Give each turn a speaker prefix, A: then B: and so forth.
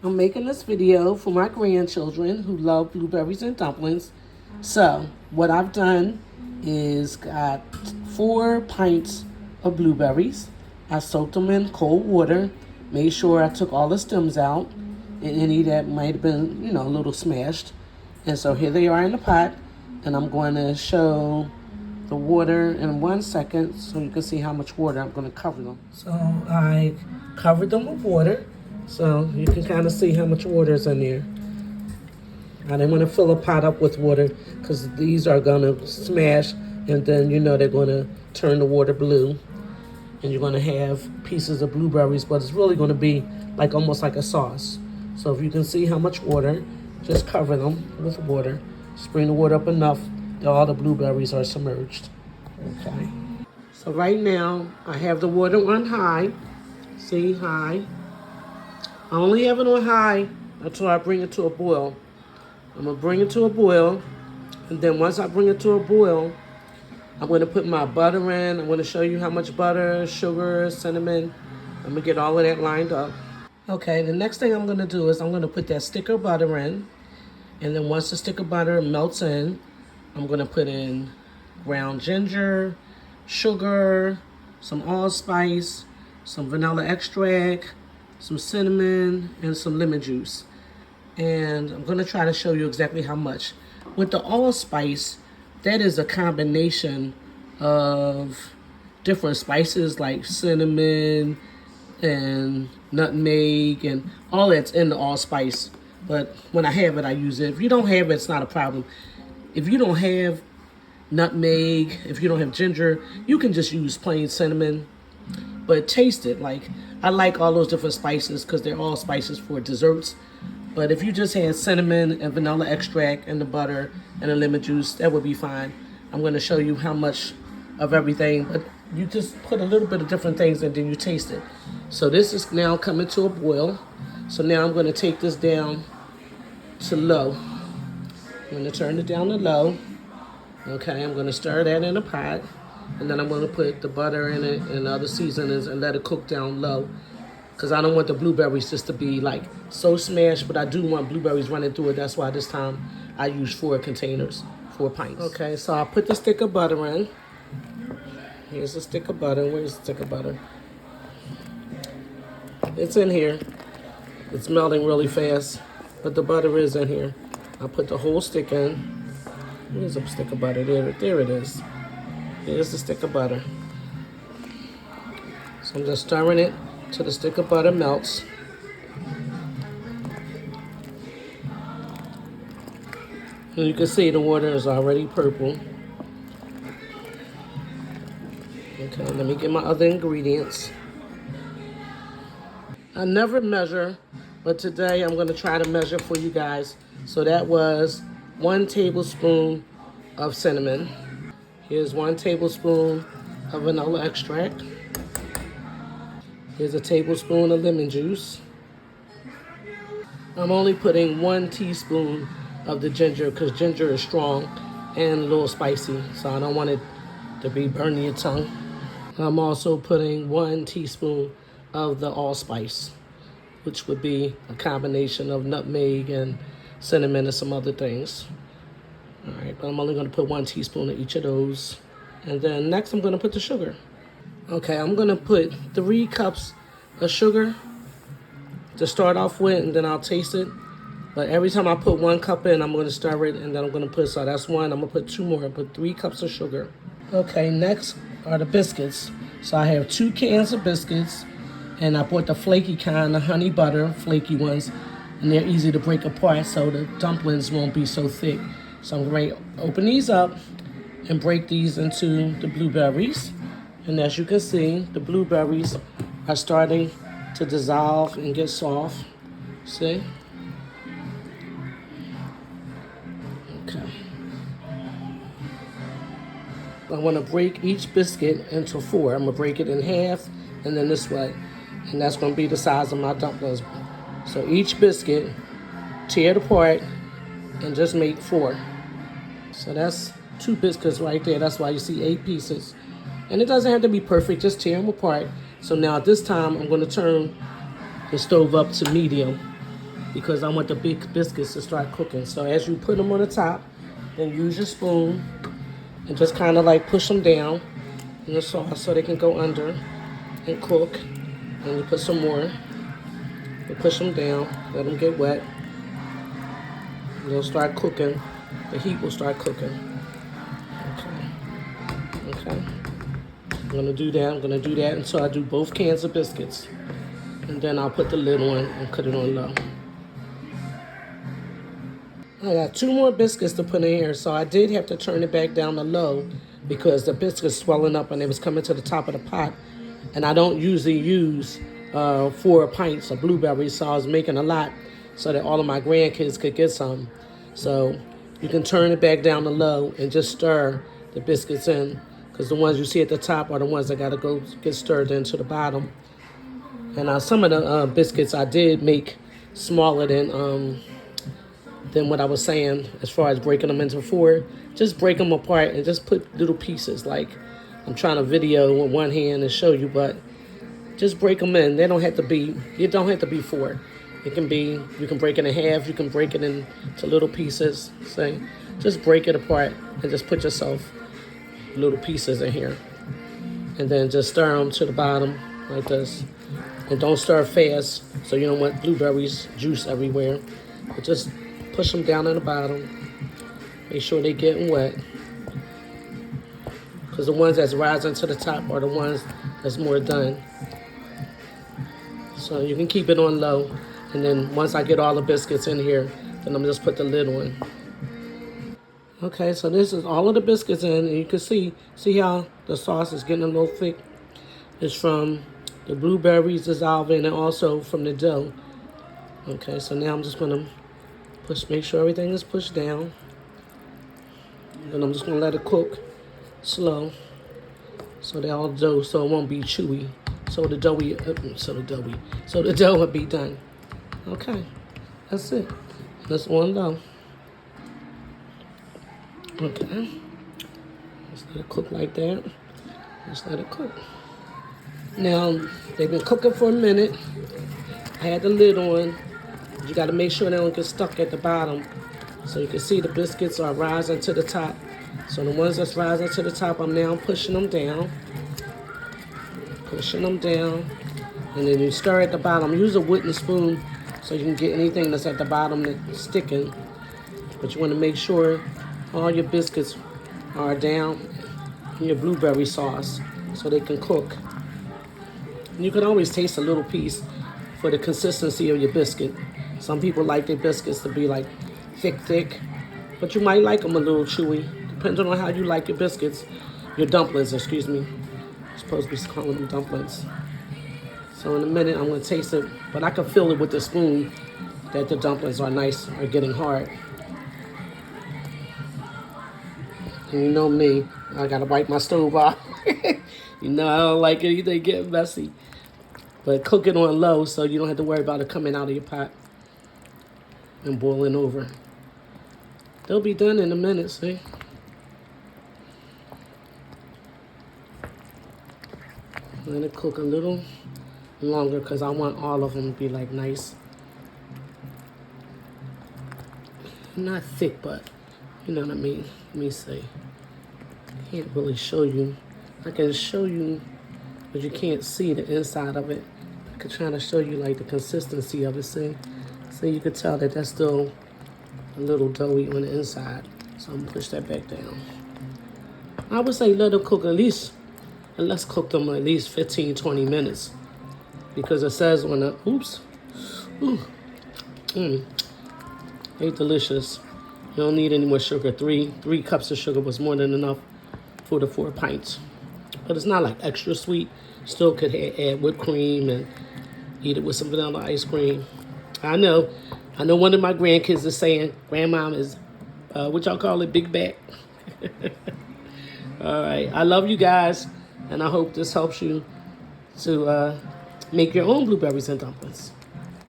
A: I'm making this video for my grandchildren who love blueberries and dumplings. So what I've done is got 4 pints of blueberries. I soaked them in cold water, made sure I took all the stems out and any that might have been, a little smashed. And so here they are in the pot, and I'm going to show the water in 1 second so you can see how much water I'm going to cover them. So I covered them with water so you can kind of see how much water is in there. I didn't want to fill a pot up with water because these are going to smash and then they're going to turn the water blue and you're going to have pieces of blueberries, but it's really going to be like almost like a sauce. So if you can see how much water, just cover them with water. Spring the water up enough that all the blueberries are submerged. Okay. So right now I have the water on high. See, high. I only have it on high until I bring it to a boil. I'm gonna bring it to a boil, and then once I bring it to a boil, I'm gonna put my butter in. I'm gonna show you how much butter, sugar, cinnamon. I'm gonna get all of that lined up. Okay, the next thing I'm gonna do is I'm gonna put that stick of butter in, and then once the stick of butter melts in, I'm gonna put in ground ginger, sugar, some allspice, some vanilla extract, some cinnamon, and some lemon juice. And I'm gonna try to show you exactly how much. With the allspice, that is a combination of different spices like cinnamon and nutmeg and all that's in the allspice. But when I have it, I use it. If you don't have it, it's not a problem. If you don't have nutmeg, if you don't have ginger, you can just use plain cinnamon. But taste it. Like, I like all those different spices because they're all spices for desserts. But if you just had cinnamon and vanilla extract and the butter and the lemon juice, that would be fine. I'm going to show you how much of everything, but you just put a little bit of different things and then you taste it. So this is now coming to a boil. So now I'm going to take this down to low. I'm going to turn it down to low. Okay, I'm going to stir that in a pot. And then I'm going to put the butter in it and other seasonings and let it cook down low. Because I don't want the blueberries just to be like so smashed, but I do want blueberries running through it. That's why this time I used 4 containers, 4 pints. Okay, so I put the stick of butter in. Here's the stick of butter. Where's the stick of butter? It's in here. It's melting really fast, but the butter is in here. I put the whole stick in. Where's the stick of butter? There it is. Here's the stick of butter. So I'm just stirring it till the stick of butter melts. And you can see the water is already purple. Okay, let me get my other ingredients. I never measure, but today I'm going to try to measure for you guys. So that was 1 tablespoon of cinnamon. Here's 1 tablespoon of vanilla extract. Here's a tablespoon of lemon juice. I'm only putting 1 teaspoon of the ginger because ginger is strong and a little spicy, so I don't want it to be burning your tongue. I'm also putting 1 teaspoon of the allspice, which would be a combination of nutmeg and cinnamon and some other things. All right, but I'm only going to put 1 teaspoon of each of those. And then next I'm going to put the sugar. Okay, I'm going to put 3 cups of sugar to start off with, and then I'll taste it. But every time I put 1 cup in, I'm going to stir it, and then I'm going to put, so that's 1. I'm going to put 2 more. I put 3 cups of sugar. Okay, next are the biscuits. So I have 2 cans of biscuits, and I bought the flaky kind, the honey butter, flaky ones, and they're easy to break apart so the dumplings won't be so thick. So I'm going to open these up and break these into the blueberries. And as you can see, the blueberries are starting to dissolve and get soft. See? Okay. I want to break each biscuit into 4. I'm going to break it in half and then this way. And that's going to be the size of my dumplings. So each biscuit, tear it apart and just make 4. So that's 2 biscuits right there. That's why you see 8 pieces. And it doesn't have to be perfect, just tear them apart. So now at this time, I'm going to turn the stove up to medium. because I want the big biscuits to start cooking. So as you put them on the top, then use your spoon and just kind of like push them down in the sauce so they can go under and cook. And you put some more. You push them down, let them get wet. They'll start cooking. The heat will start cooking. Okay. I'm gonna do that. I'm gonna do that until I do both cans of biscuits. And then I'll put the lid on and cut it on low. I got 2 more biscuits to put in here, so I did have to turn it back down to low because the biscuits swelling up and it was coming to the top of the pot. And I don't usually use 4 pints of blueberries, so I was making a lot so that all of my grandkids could get some. So you can turn it back down to low and just stir the biscuits in, because the ones you see at the top are the ones that got to go get stirred into the bottom. And some of the biscuits I did make smaller than what I was saying as far as breaking them into 4. Just break them apart and just put little pieces. Like I'm trying to video with one hand and show you, but just break them in. It don't have to be 4. It can be, you can break it in half, you can break it into little pieces. So just break it apart and just put yourself little pieces in here. And then just stir them to the bottom like this. And don't stir fast so you don't want blueberries juice everywhere. But just push them down in the bottom. Make sure they're getting wet. Because the ones that's rising to the top are the ones that's more done. So you can keep it on low. And then once I get all the biscuits in here, then I'm just put the lid on. Okay, so this is all of the biscuits in, and you can see how the sauce is getting a little thick. It's from the blueberries dissolving and also from the dough. Okay, so now I'm just gonna make sure everything is pushed down. And I'm just gonna let it cook slow, so that all the dough, so it won't be chewy. So the dough will be done. Okay, that's it. That's on low. Okay, just let it cook like that. Just let it cook. Now, they've been cooking for a minute. I had the lid on. You got to make sure they don't get stuck at the bottom. So you can see the biscuits are rising to the top. So the ones that's rising to the top, I'm now pushing them down. Pushing them down. And then you stir at the bottom. Use a wooden spoon so you can get anything that's at the bottom that's sticking. But you want to make sure all your biscuits are down in your blueberry sauce so they can cook. And you can always taste a little piece for the consistency of your biscuit. Some people like their biscuits to be like thick, but you might like them a little chewy, depending on how you like your biscuits. Your dumplings, excuse me. I'm supposed to be calling them dumplings. So in a minute, I'm going to taste it, but I can feel it with the spoon that the dumplings are getting hard. And you know me, I got to wipe my stove off. You know I don't like it, they get messy. But cook it on low so you don't have to worry about it coming out of your pot and boiling over. They'll be done in a minute, see? Let it cook a little longer because I want all of them to be like nice. Not thick, but you know what I mean. Let me see. Can't really show you. I can show you, but you can't see the inside of it. I could try to show you like the consistency of it, see? So you could tell that that's still a little doughy on the inside. So I'm gonna push that back down. I would say let them cook let's cook them at least 15, 20 minutes. Because it says on the, they're delicious. You don't need any more sugar. Three cups of sugar was more than enough for the 4 pints. But it's not like extra sweet. Still could add whipped cream and eat it with some vanilla ice cream. I know one of my grandkids is saying, Grandma is, what y'all call it, big back? All right, I love you guys, and I hope this helps you to make your own blueberries and dumplings.